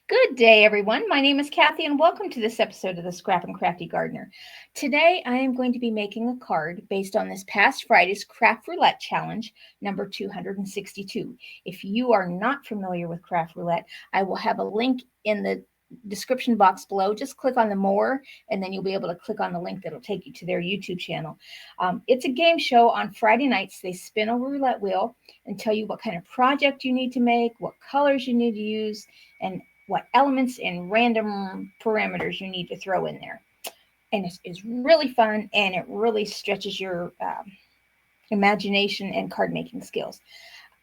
Good day, everyone. My name is Kathy, and welcome to this episode of the Scrap and Crafty Gardener. Today, I am going to be making a card based on this past Friday's Craft Roulette Challenge, number 262. If you are not familiar with Craft Roulette, I will have a link in the description box below. Just click on the more, and then you'll be able to click on the link that'll take you to their YouTube channel. It's a game show on Friday nights. They spin a roulette wheel and tell you what kind of project you need to make, what colors you need to use, and what elements and random parameters you need to throw in there. And it's really fun, and it really stretches your imagination and card making skills.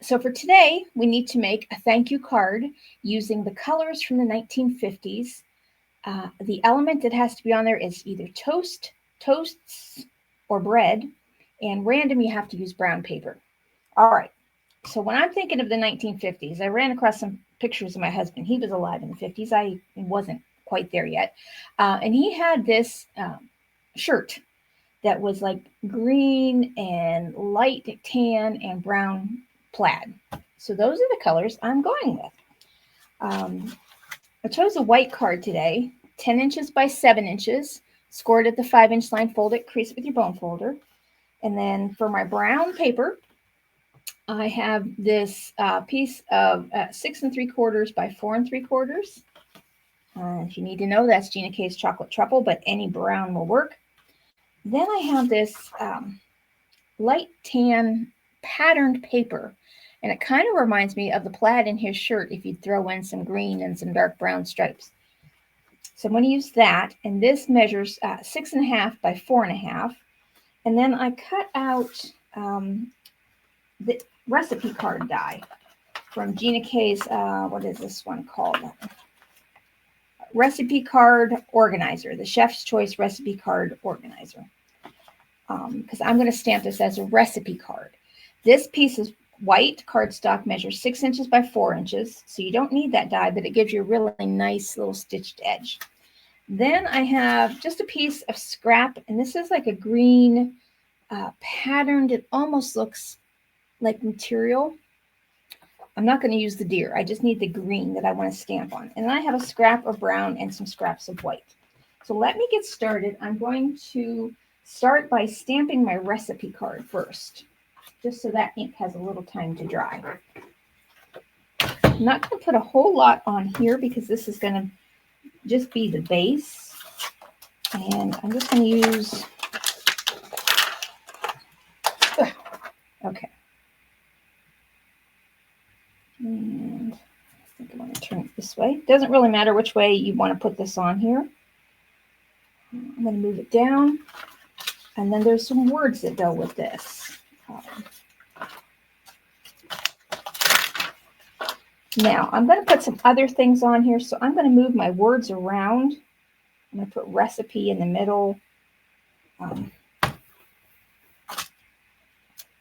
So for today, we need to make a thank you card using the colors from the 1950s. The element that has to be on there is either toasts, or bread, and random, you have to use brown paper. All right. So when I'm thinking of the 1950s, I ran across some pictures of my husband. He was alive in the 50s. I wasn't quite there yet. And he had this shirt that was like green and light tan and brown plaid. So those are the colors I'm going with. I chose a white card today, 10 inches by 7 inches, scored at the 5-inch line, fold it, crease it with your bone folder. And then for my brown paper, I have this piece of 6 3/4 by 4 3/4. If you need to know, that's GinaK's chocolate truffle, but any brown will work. Then I have this light tan patterned paper, and it kind of reminds me of the plaid in his shirt if you throw in some green and some dark brown stripes. So I'm going to use that, and this measures 6 1/2 by 4 1/2. And then I cut out the recipe card die from GinaK's, what is this one called? Recipe card organizer, the Chef's Choice recipe card organizer. Because I'm going to stamp this as a recipe card. This piece is white cardstock, measures 6 inches by 4 inches. So you don't need that die, but it gives you a really nice little stitched edge. Then I have just a piece of scrap, and this is like a green patterned. It almost looks like material. I'm not going to use the deer. I just need the green that I want to stamp on. And then I have a scrap of brown and some scraps of white. So let me get started. I'm going to start by stamping my recipe card first, just so that ink has a little time to dry. I'm not going to put a whole lot on here because this is going to just be the base. And I'm just going to use, okay. And I think I want to turn it this way. It doesn't really matter which way you want to put this on here. I'm going to move it down. And then there's some words that go with this. Now, I'm going to put some other things on here. So I'm going to move my words around. I'm going to put recipe in the middle.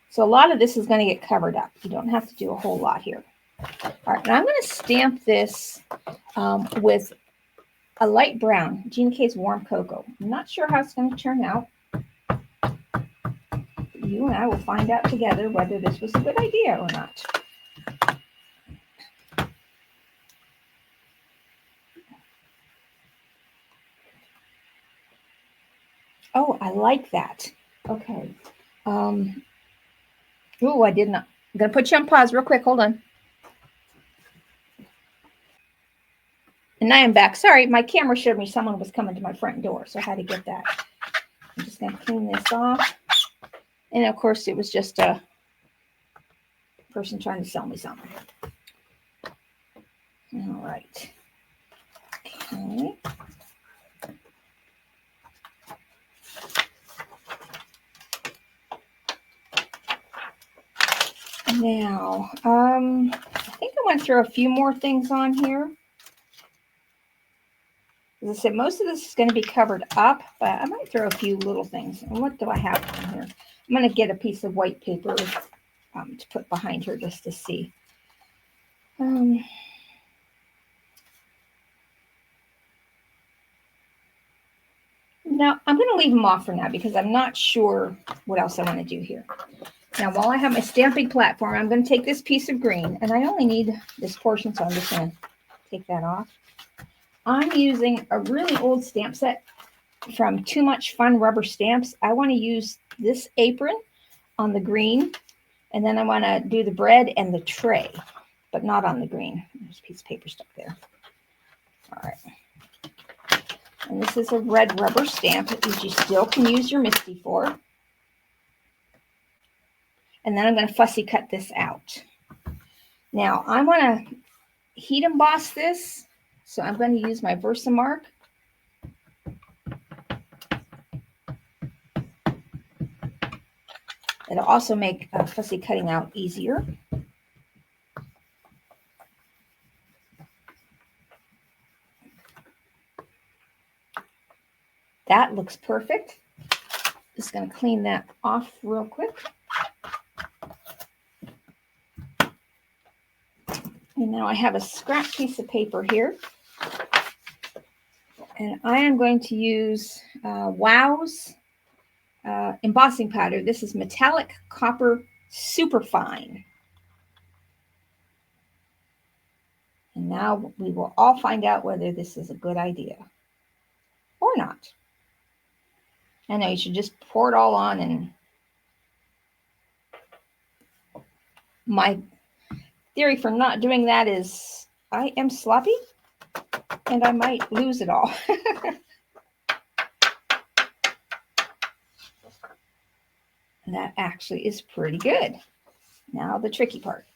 So a lot of this is going to get covered up. You don't have to do a whole lot here. All right, and I'm going to stamp this with a light brown, GinaK's Warm Cocoa. I'm not sure how it's going to turn out. You and I will find out together whether this was a good idea or not. Oh, I like that. Okay. Oh, I did not. I'm going to put you on pause real quick. Hold on. And I am back. Sorry, my camera showed me someone was coming to my front door, so I had to get that. I'm just going to clean this off. And of course, it was just a person trying to sell me something. All right. Okay. Now, I think I want to throw a few more things on here. As I said, most of this is going to be covered up, but I might throw a few little things. And what do I have on here? I'm going to get a piece of white paper to put behind her just to see. Now, I'm going to leave them off for now because I'm not sure what else I want to do here. Now, while I have my stamping platform, I'm going to take this piece of green, and I only need this portion, so I'm just going to take that off. I'm using a really old stamp set from Too Much Fun Rubber Stamps. I want to use this apron on the green, and then I want to do the bread and the tray, but not on the green. There's a piece of paper stuck there. All right. And this is a red rubber stamp that you still can use your MISTI for. And then I'm going to fussy cut this out. Now I want to heat emboss this, so I'm going to use my Versamark. It'll also make fussy cutting out easier. That looks perfect. Just going to clean that off real quick. And now I have a scrap piece of paper here. And I am going to use Wow's embossing powder. This is metallic copper superfine. And now we will all find out whether this is a good idea or not. I know you should just pour it all on, and my theory for not doing that is I am sloppy and I might lose it all. And that actually is pretty good. Now the tricky part.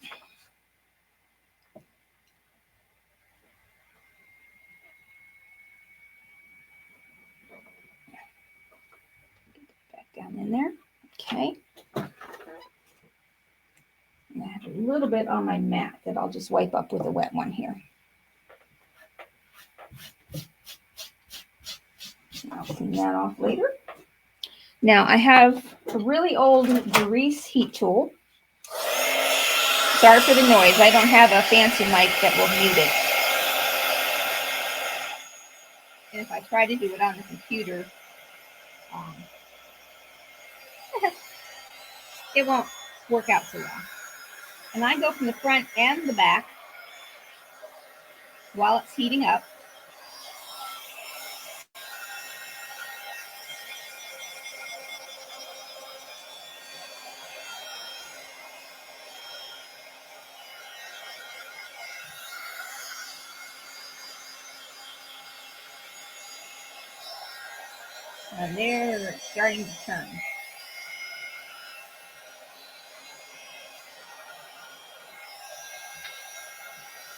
Back down in there. Okay. And I have a little bit on my mat that I'll just wipe up with a wet one here. I'll clean that off later. Now I have a really old Darice heat tool. Sorry for the noise. I don't have a fancy mic that will mute it. And if I try to do it on the computer, it won't work out so well. And I go from the front and the back while it's heating up. And they're starting to turn.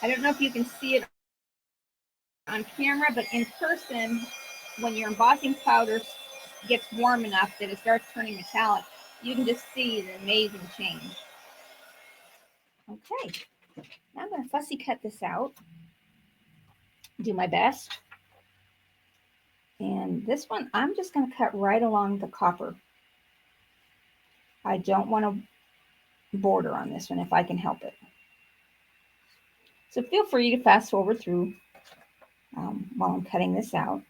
I don't know if you can see it on camera, but in person, when your embossing powder gets warm enough that it starts turning metallic, you can just see the amazing change. Okay, now I'm going to fussy cut this out. Do my best. And this one, I'm just going to cut right along the copper. I don't want to border on this one if I can help it. So feel free to fast forward through while I'm cutting this out.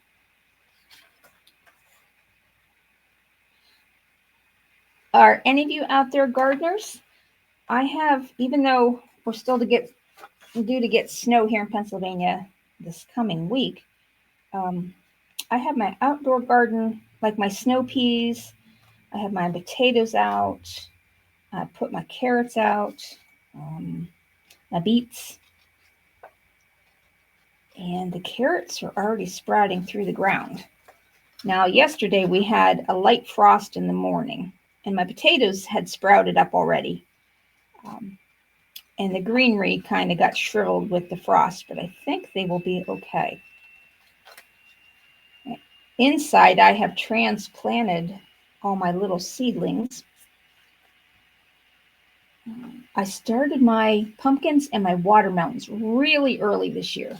Are any of you out there gardeners? I have, even though we're still due to get snow here in Pennsylvania this coming week, I have my outdoor garden, like my snow peas. I have my potatoes out. I put my carrots out, my beets. And the carrots are already sprouting through the ground. Now, yesterday we had a light frost in the morning, and my potatoes had sprouted up already. And the greenery kind of got shriveled with the frost, but I think they will be okay. Inside, I have transplanted all my little seedlings. I started my pumpkins and my watermelons really early this year.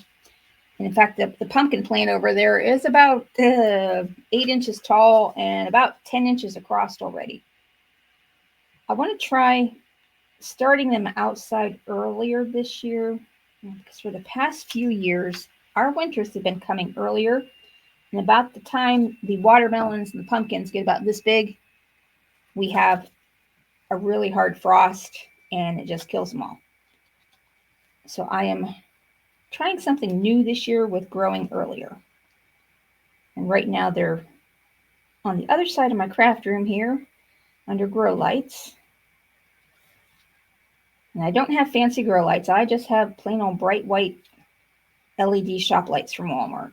And in fact, the pumpkin plant over there is about 8 inches tall and about 10 inches across already. I want to try starting them outside earlier this year, because for the past few years, our winters have been coming earlier. And about the time the watermelons and the pumpkins get about this big, we have a really hard frost and it just kills them all. So I am trying something new this year with growing earlier. And right now they're on the other side of my craft room here under grow lights. And I don't have fancy grow lights. I just have plain old bright white LED shop lights from Walmart.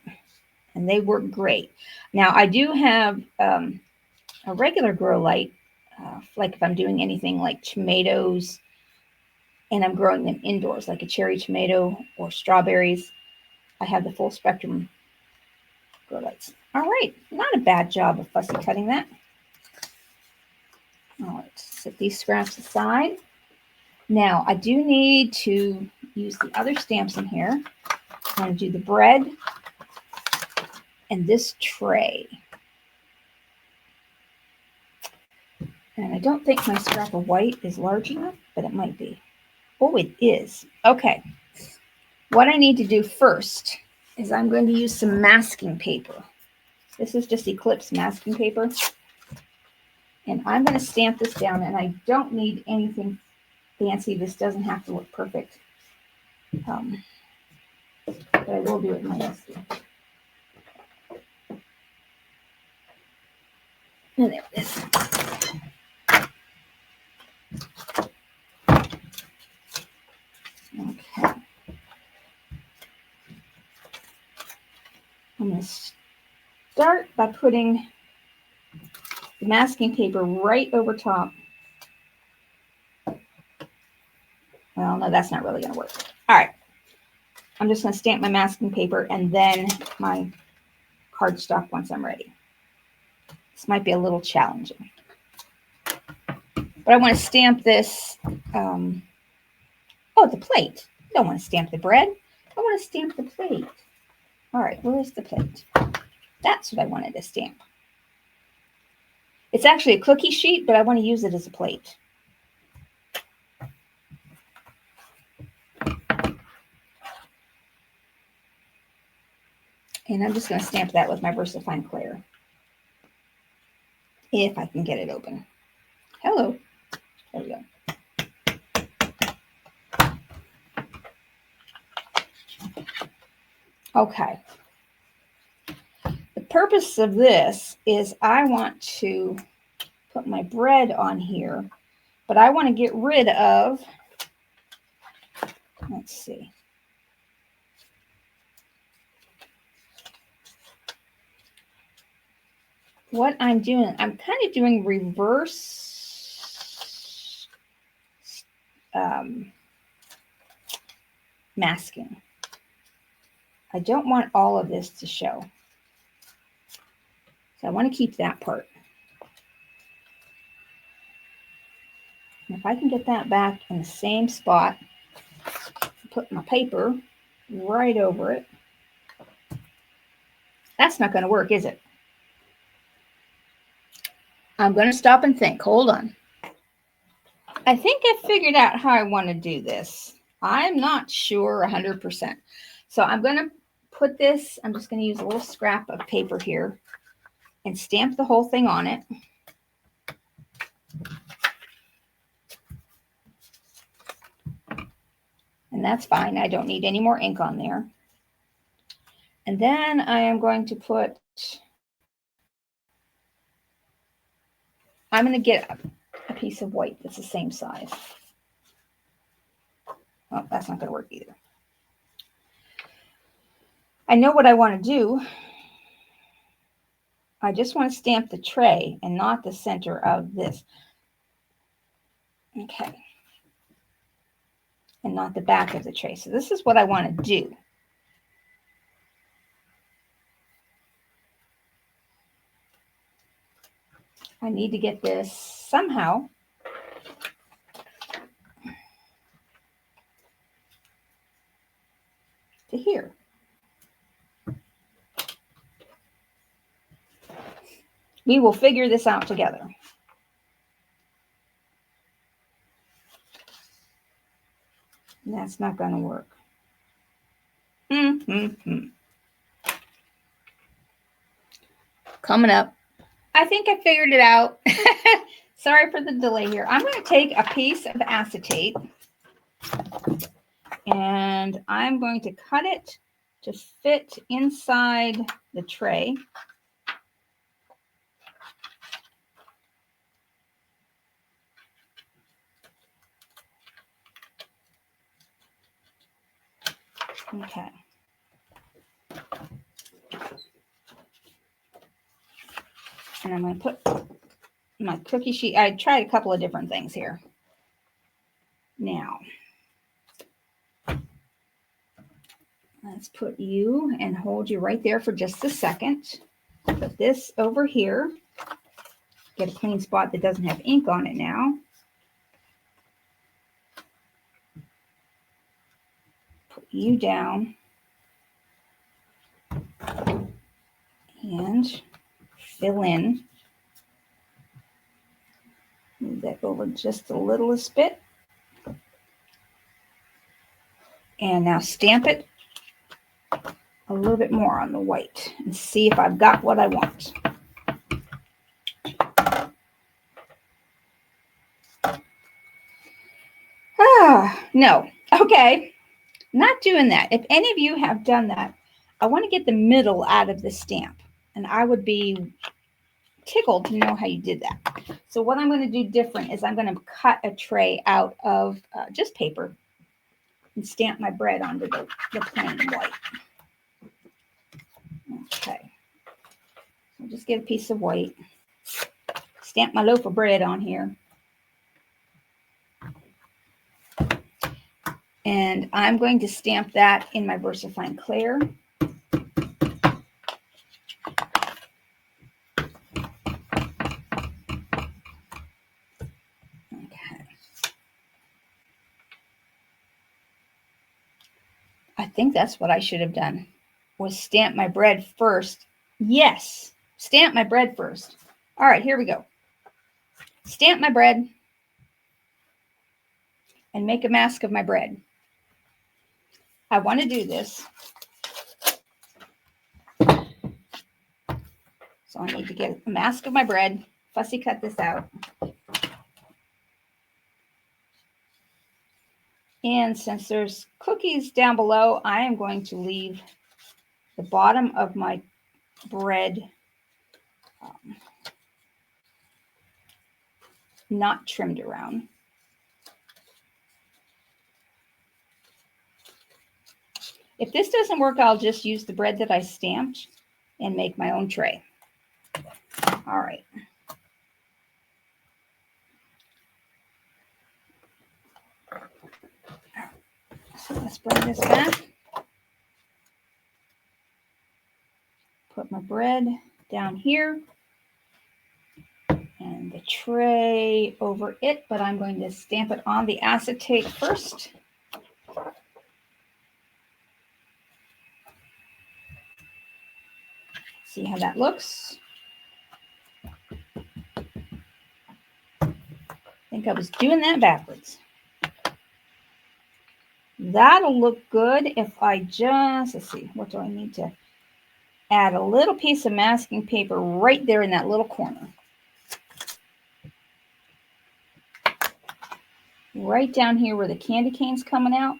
And they work great. Now I do have a regular grow light, like if I'm doing anything like tomatoes and I'm growing them indoors, like a cherry tomato or strawberries. I have the full spectrum grow lights. All right, not a bad job of fussy cutting that. All right, set these scraps aside. Now I do need to use the other stamps in here. I'm going to do the bread and this tray. And I don't think my scrap of white is large enough, but it might be. Oh, it is. Okay. What I need to do first is I'm going to use some masking paper. This is just Eclipse masking paper. And I'm going to stamp this down, and I don't need anything fancy. This doesn't have to look perfect. But I will do it in my miniscule. And there it is. Okay. I'm going to start by putting the masking paper right over top. Well, no, that's not really going to work. All right. I'm just going to stamp my masking paper and then my cardstock once I'm ready. This might be a little challenging. But I want to stamp this. Oh, the plate. I don't want to stamp the bread. I want to stamp the plate. All right, where's the plate? That's what I wanted to stamp. It's actually a cookie sheet, but I want to use it as a plate. And I'm just going to stamp that with my VersaFine Clair. If I can get it open. Hello. There we go. Okay. The purpose of this is I want to put my bread on here, but I want to get rid of, let's see. What I'm doing, I'm kind of doing reverse masking. I don't want all of this to show. So I want to keep that part. And if I can get that back in the same spot, put my paper right over it. That's not going to work, is it? I'm going to stop and think. Hold on. I think I figured out how I want to do this. I'm not sure 100%. So I'm going to put this, I'm just going to use a little scrap of paper here and stamp the whole thing on it. And that's fine. I don't need any more ink on there. And then I am going to put, I'm going to get a piece of white that's the same size. Oh, that's not going to work either. I know what I want to do. I just want to stamp the tray and not the center of this. Okay. And not the back of the tray. So this is what I want to do. I need to get this somehow to here. We will figure this out together. And that's not going to work. Coming up. I think I figured it out. Sorry for the delay here. I'm going to take a piece of acetate And I'm going to cut it to fit inside the tray. Okay. And I'm going to put my cookie sheet. I tried a couple of different things here. Now, let's put you and hold you right there for just a second. Put this over here. Get a clean spot that doesn't have ink on it now. Put you down. And fill in. Move that over just the littlest bit. And now stamp it a little bit more on the white and see if I've got what I want. No. Okay. Not doing that. If any of you have done that, I want to get the middle out of the stamp. And I would be tickled to know how you did that. So what I'm going to do different is I'm going to cut a tray out of just paper and stamp my bread onto the plain white. Okay. So just get a piece of white. Stamp my loaf of bread on here. And I'm going to stamp that in my VersaFine Clair. Okay. I think that's what I should have done, was stamp my bread first. Yes, stamp my bread first. All right, here we go. Stamp my bread and make a mask of my bread. I want to do this. So I need to get a mask of my bread, fussy cut this out. And since there's cookies down below, I am going to leave the bottom of my bread not trimmed around. If this doesn't work, I'll just use the bread that I stamped and make my own tray. All right. So let's bring this back. Put my bread down here and the tray over it, but I'm going to stamp it on the acetate first. See how that looks. I think I was doing that backwards. That'll look good if I just, let's see, what do I need to add? A little piece of masking paper right there in that little corner. Right down here where the candy cane's coming out.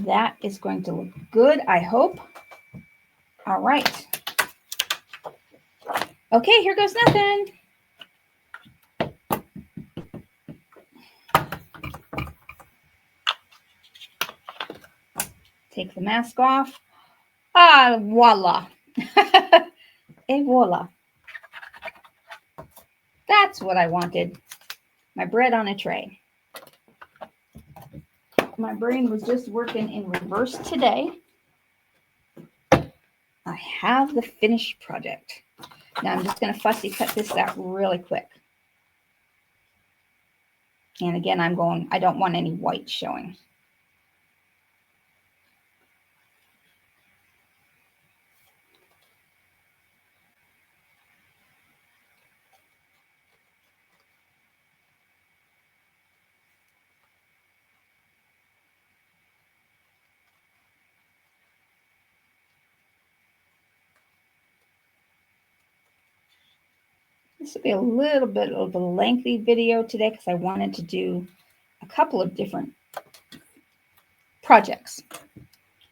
That is going to look good, I hope. All right. Okay, here goes nothing. Take the mask off. Ah, voila. Et voila. That's what I wanted. My bread on a tray. My brain was just working in reverse today. I have the finished project. Now I'm just going to fussy cut this out really quick. And again, I don't want any white showing. This will be a little bit of a lengthy video today because I wanted to do a couple of different projects.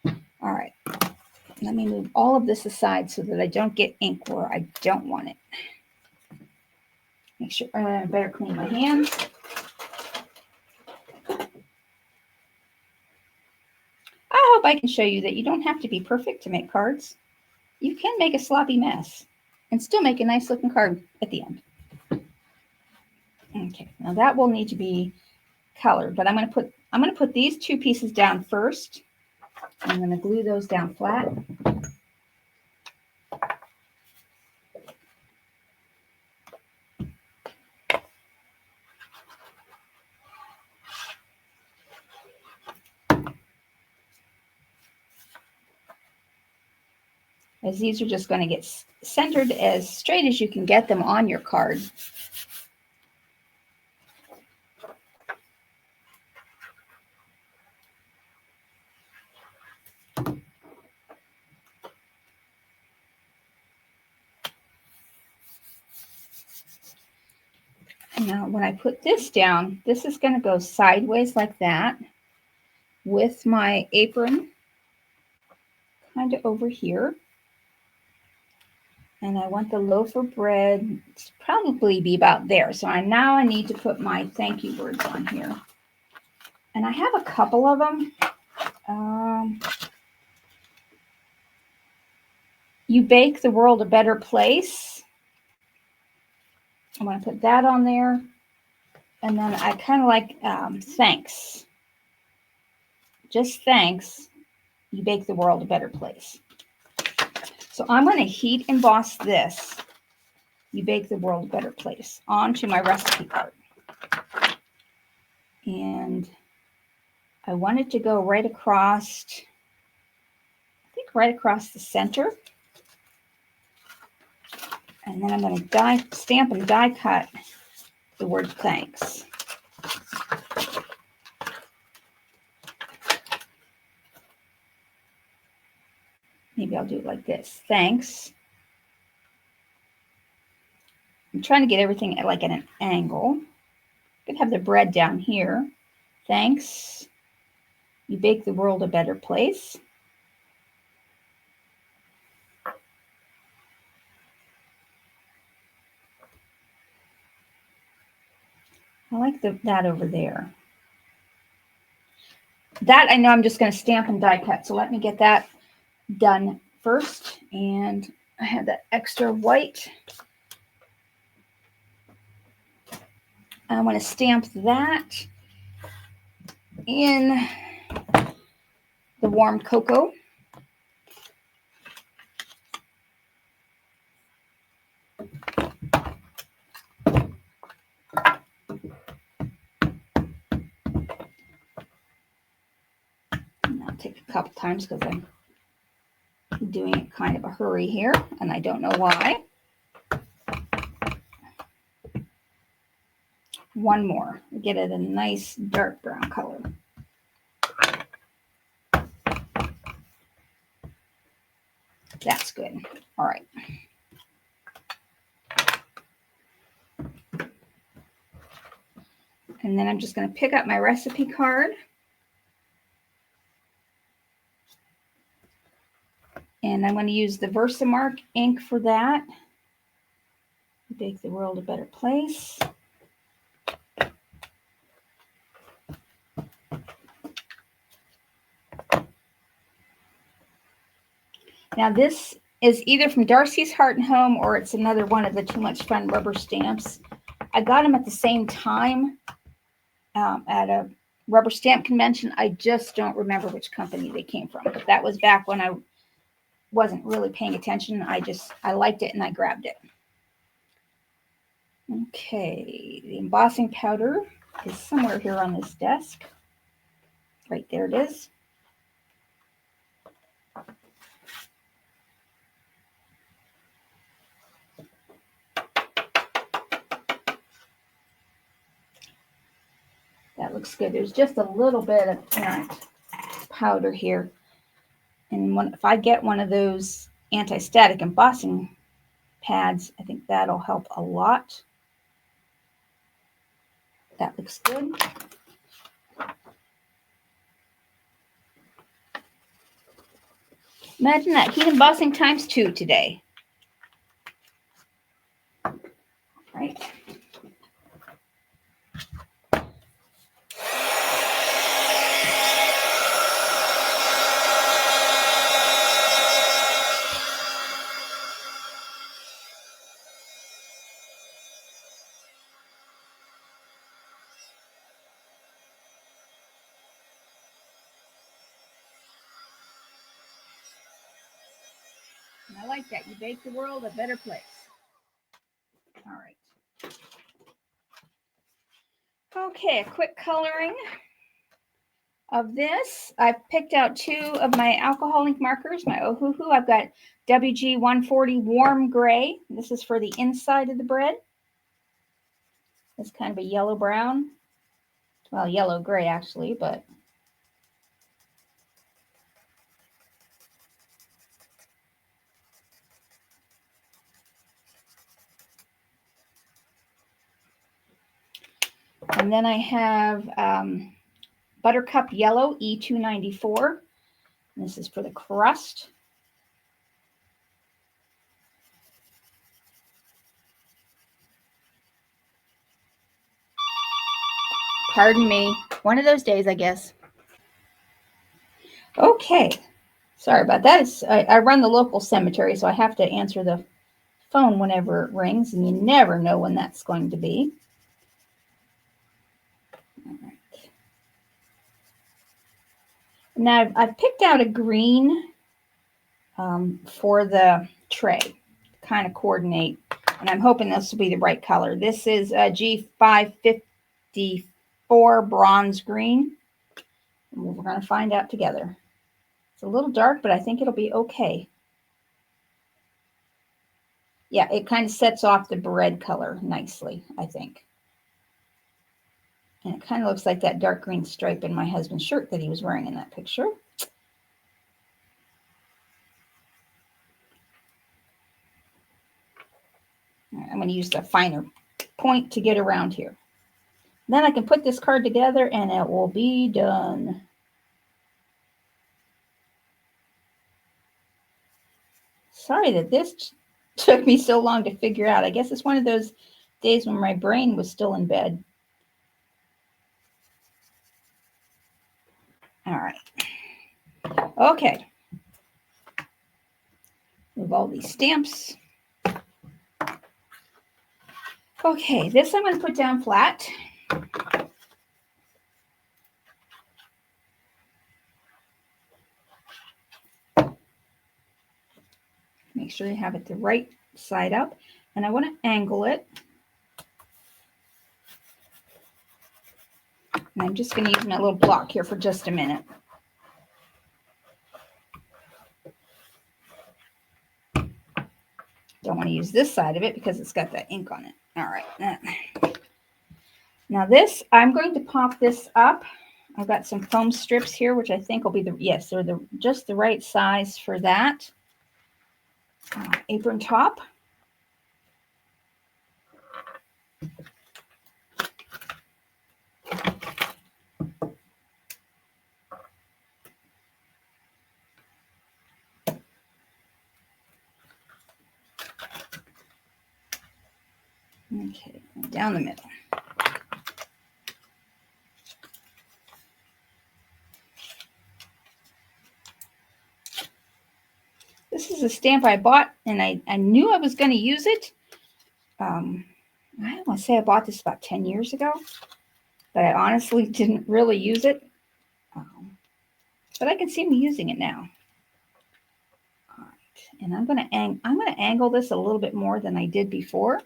All right, let me move all of this aside so that I don't get ink where I don't want it. Make sure I better clean my hands. I hope I can show you that you don't have to be perfect to make cards. You can make a sloppy mess and still make a nice looking card at the end. Okay, now that will need to be colored, but I'm going to put these two pieces down first. I'm going to glue those down flat. As these are just going to get centered as straight as you can get them on your card. And now when I put this down, this is going to go sideways like that with my apron kind of over here. And I want the loaf of bread to probably be about there. So now I need to put my thank you words on here. And I have a couple of them. You bake the world a better place. I want to put that on there. And then I kind of like thanks. Just thanks. You bake the world a better place. So I'm going to heat emboss this. You bake the world a better place onto my recipe card. And I want it to go right across, I think right across the center. And then I'm going to stamp and die cut the word thanks. Maybe I'll do it like this. Thanks. I'm trying to get everything at like at an angle. I could have the bread down here. Thanks. You bake the world a better place. I like that over there. That I know I'm just going to stamp and die cut. So let me get that done first. And I have that extra white. I want to stamp that in the warm cocoa. And I'll take a couple times because I'm doing it kind of a hurry here, and I don't know why. One more, get it a nice dark brown color. That's good. All right. And then I'm just going to pick up my recipe card. And I'm going to use the Versamark ink for that. Bake the world a better place. Now this is either from Darcy's Heart and Home or it's another one of the Too Much Fun rubber stamps. I got them at the same time at a rubber stamp convention. I just don't remember which company they came from, but that was back when I wasn't really paying attention. I liked it and I grabbed it. Okay, the embossing powder is somewhere here on this desk. Right there it is. That looks good. There's just a little bit of parent powder here. And if I get one of those anti-static embossing pads. I think that'll help a lot. That looks good. Imagine that, heat embossing times 2 today. Right. And I like that. You make the world a better place. All right. Okay, a quick coloring of this. I've picked out 2 of my alcohol ink markers, my Ohuhu. I've got WG 140 Warm Gray. This is for the inside of the bread. It's kind of a yellow-brown. Well, yellow-gray, actually, but... And then I have Buttercup Yellow E294. This is for the crust. Pardon me. One of those days, I guess. Okay. Sorry about that. I run the local cemetery, so I have to answer the phone whenever it rings, and you never know when that's going to be. All right. Now, I've picked out a green for the tray to kind of coordinate, and I'm hoping this will be the right color. This is a G554 Bronze Green. We're going to find out together. It's a little dark, but I think it'll be okay. Yeah, it kind of sets off the bread color nicely, I think. And it kind of looks like that dark green stripe in my husband's shirt that he was wearing in that picture. All right, I'm going to use the finer point to get around here. Then I can put this card together and it will be done. Sorry that this took me so long to figure out. I guess it's one of those days when my brain was still in bed. All right. Okay. Move all these stamps. Okay, this I'm going to put down flat. Make sure you have it the right side up. And I want to angle it. And I'm just going to use my little block here for just a minute. Don't want to use this side of it because it's got that ink on it. All right. Now this, I'm going to pop this up. I've got some foam strips here, which I think will be yes, they're just the right size for that. Apron top. Okay, down the middle. This is a stamp I bought, and I knew I was going to use it. I want to say I bought this about 10 years ago, but I honestly didn't really use it. But I can see me using it now. All right, and I'm going to angle this a little bit more than I did before.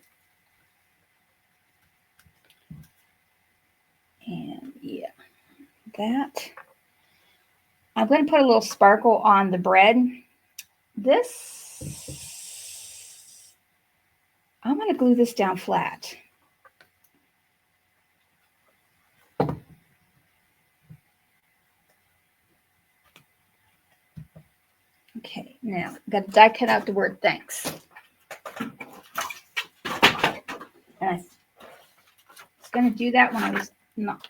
And yeah, that. I'm going to put a little sparkle on the bread. This, I'm going to glue this down flat. Okay, now I've got to die cut out the word thanks. going to do that when I was not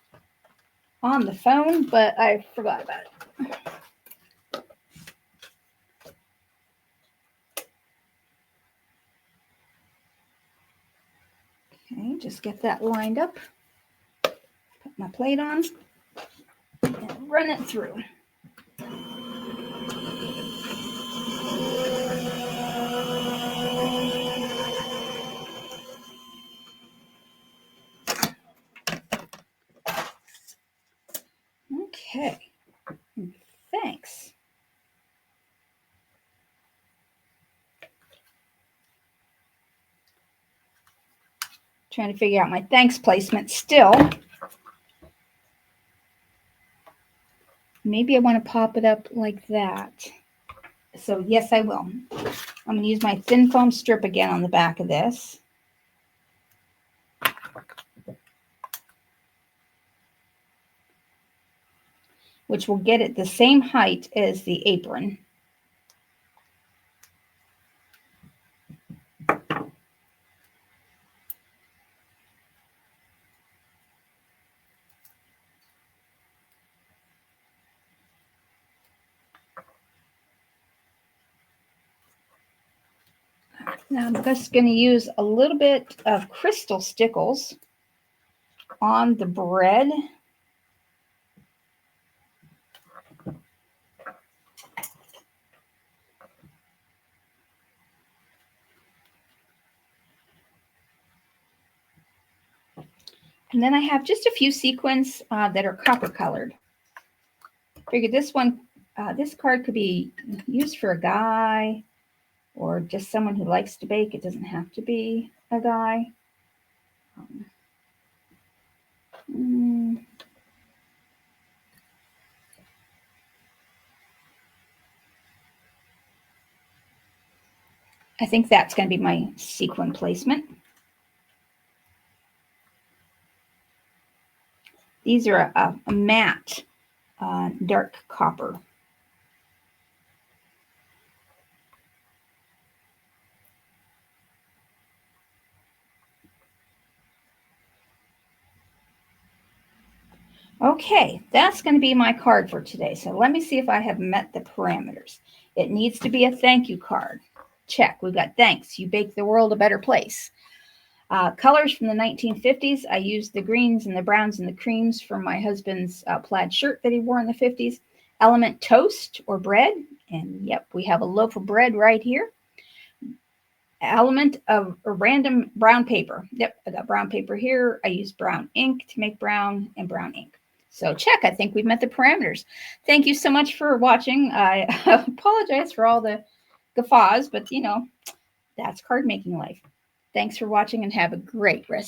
on the phone, but I forgot about it. Okay, just get that lined up. Put my plate on and run it through. Okay, thanks. Trying to figure out my thanks placement still. Maybe I want to pop it up like that. So yes, I will. I'm going to use my thin foam strip again on the back of this. Which will get it the same height as the apron. Now I'm just going to use a little bit of crystal stickles on the bread. And then I have just a few sequins that are copper colored. Figured this one, this card could be used for a guy or just someone who likes to bake. It doesn't have to be a guy. I think that's going to be my sequin placement. These are a matte dark copper. Okay, that's going to be my card for today. So let me see if I have met the parameters. It needs to be a thank you card. Check. We've got thanks. You make the world a better place. Colors from the 1950s. I used the greens and the browns and the creams from my husband's plaid shirt that he wore in the 50s. Element toast or bread. And yep, we have a loaf of bread right here. Element of a random brown paper. Yep, I got brown paper here. I used brown ink to make brown and brown ink. So check, I think we've met the parameters. Thank you so much for watching. I apologize for all the guffaws, but you know, that's card making life. Thanks for watching and have a great rest